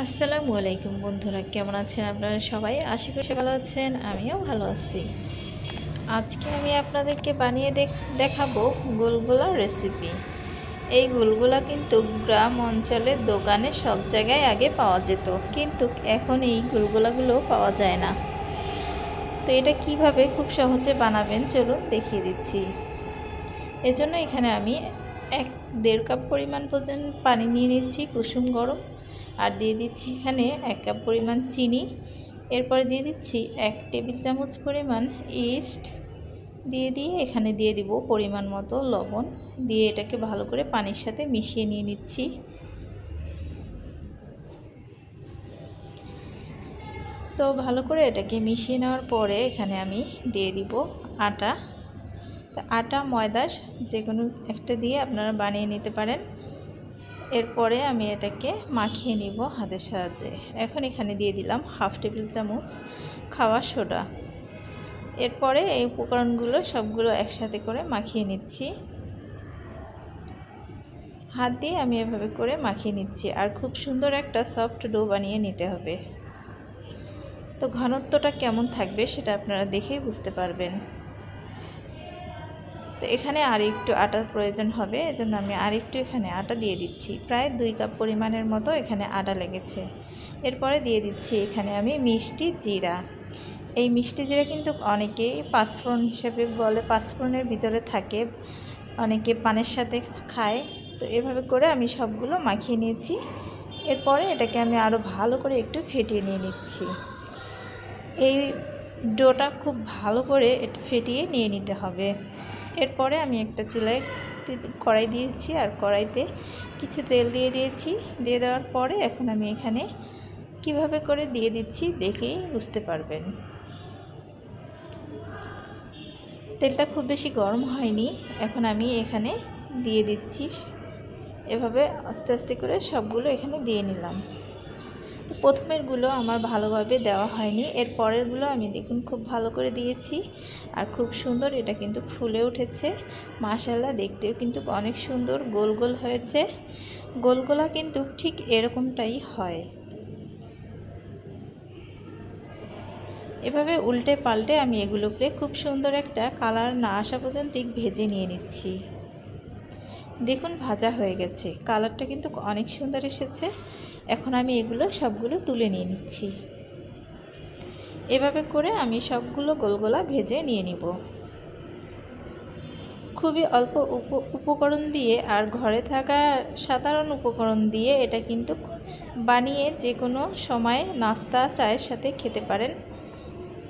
আসসালামু আলাইকুম বন্ধুরা, কেমন আছেন আপনারা সবাই? আশা করি ভালো আছেন, আমিও ভালো আছি। আজকে আমি আপনাদেরকে বানিয়ে দেখাবো গোলগোলা রেসিপি। এই গোলগোলা কিন্তু গ্রাম অঞ্চলের দোকানে সব জায়গায় আগে পাওয়া যেত, কিন্তু এখন এই গোলগোলাগুলো পাওয়া যায় না। তো এটা কিভাবে খুব সহজে বানাবেন চলুন দেখিয়ে দিচ্ছি। এজন্য এখানে আমি 1-1.5 কাপ পরিমাণ পানি নিয়ে নিচ্ছি কুসুম গরম, আর দিয়ে দিচ্ছি এখানে 1 কাপ পরিমাণ চিনি। এরপরে দিয়ে দিচ্ছি 1 টেবিল চামচ পরিমাণ ইস্ট, দিয়ে এখানে দিয়ে দিব পরিমাণ মতো লবণ, দিয়ে এটাকে ভালো করে পানির সাথে মিশিয়ে নিয়ে নিচ্ছি। তো ভালো করে এটাকে মিশিয়ে নেওয়ার পরে এখানে আমি দিয়ে দিব আটা। তো আটা ময়দা যে কোনো একটা দিয়ে আপনারা বানিয়ে নিতে পারেন। এরপরে আমি এটাকে মাখিয়ে নিব হাতের সাহায্যে। এখন এখানে দিয়ে দিলাম 1/2 টেবিল চামচ খাওয়া সোডা। এরপরে এই উপকরণগুলো সবগুলো একসাথে করে মাখিয়ে নিচ্ছি। হাত দিয়ে আমি এভাবে করে মাখিয়ে নিচ্ছি, আর খুব সুন্দর একটা সফট ডো বানিয়ে নিতে হবে। তো ঘনত্বটা কেমন থাকবে সেটা আপনারা দেখেই বুঝতে পারবেন। তো এখানে আর একটু আটার প্রয়োজন হবে, এজন্য আমি আর একটু এখানে আটা দিয়ে দিচ্ছি। প্রায় 2 কাপ পরিমাণের মতো এখানে আটা লেগেছে। এরপরে দিয়ে দিচ্ছি এখানে আমি মিষ্টি জিরা। এই মিষ্টি জিরা কিন্তু অনেকেই পাঁচফোড়ন হিসেবে বলে, পাঁচফোড়নের ভিতরে থাকে, অনেকে পানের সাথে খায়। তো এভাবে করে আমি সবগুলো মাখিয়ে নিয়েছি। এরপরে এটাকে আমি আরও ভালো করে একটু ফেটিয়ে নিয়ে নিচ্ছি। এই ডোটা খুব ভালো করে ফেটিয়ে নিয়ে নিতে হবে। এরপরে আমি একটা চুলায় কড়াই দিয়েছি, আর কড়াইতে কিছু তেল দিয়ে দিয়েছি। দিয়ে দেওয়ার পরে এখন আমি এখানে কিভাবে করে দিয়ে দিচ্ছি দেখেই বুঝতে পারবেন। তেলটা খুব বেশি গরম হয়নি। এখন আমি এখানে দিয়ে দিচ্ছি, এভাবে আস্তে আস্তে করে সবগুলো এখানে দিয়ে নিলাম। তো প্রথমেরগুলো আমার ভালোভাবে দেওয়া হয়নি, এর পরেরগুলো আমি দেখুন খুব ভালো করে দিয়েছি, আর খুব সুন্দর এটা কিন্তু ফুলে উঠেছে। মাশাআল্লাহ, দেখতেও কিন্তু অনেক সুন্দর গোল গোল হয়েছে। গোলগোলা কিন্তু ঠিক এরকমটাই হয়। এভাবে উল্টে পাল্টে আমি এগুলোকে খুব সুন্দর একটা কালার না আসা পর্যন্ত ভেজে নিয়ে নিচ্ছি। দেখুন ভাজা হয়ে গেছে, কালারটা কিন্তু অনেক সুন্দর এসেছে। এখন আমি এগুলো সবগুলো তুলে নিয়ে নিচ্ছি। এভাবে করে আমি সবগুলো গোলগোলা ভেজে নিয়ে নিব। খুবই অল্প উপকরণ দিয়ে আর ঘরে থাকা সাধারণ উপকরণ দিয়ে এটা কিন্তু বানিয়ে যে কোনো সময় নাস্তা চায়ের সাথে খেতে পারেন।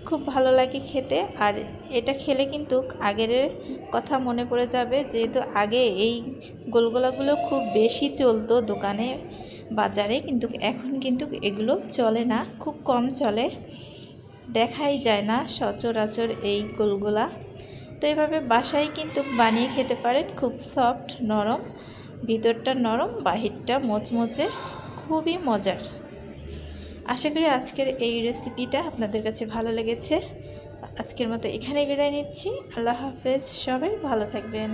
খুব ভালো লাগে খেতে, আর এটা খেলে কিন্তু আগের কথা মনে পড়ে যাবে, যেহেতু আগে এই গোলগোলাগুলো খুব বেশি চলতো দোকানে বাজারে, কিন্তু এখন কিন্তু এগুলো চলে না, খুব কম চলে, দেখাই যায় না সচরাচর এই গোলগোলা। তো এভাবে বাসায় কিন্তু বানিয়ে খেতে পারেন। খুব সফট, নরম, ভিতরটা নরম, বাহিরটা মচমচে, খুবই মজার। আশা করি আজকের এই রেসিপিটা আপনাদের কাছে ভালো লেগেছে। আজকের মতো এখানেই বিদায় নিচ্ছি। আল্লাহ হাফেজ, সবাই ভালো থাকবেন।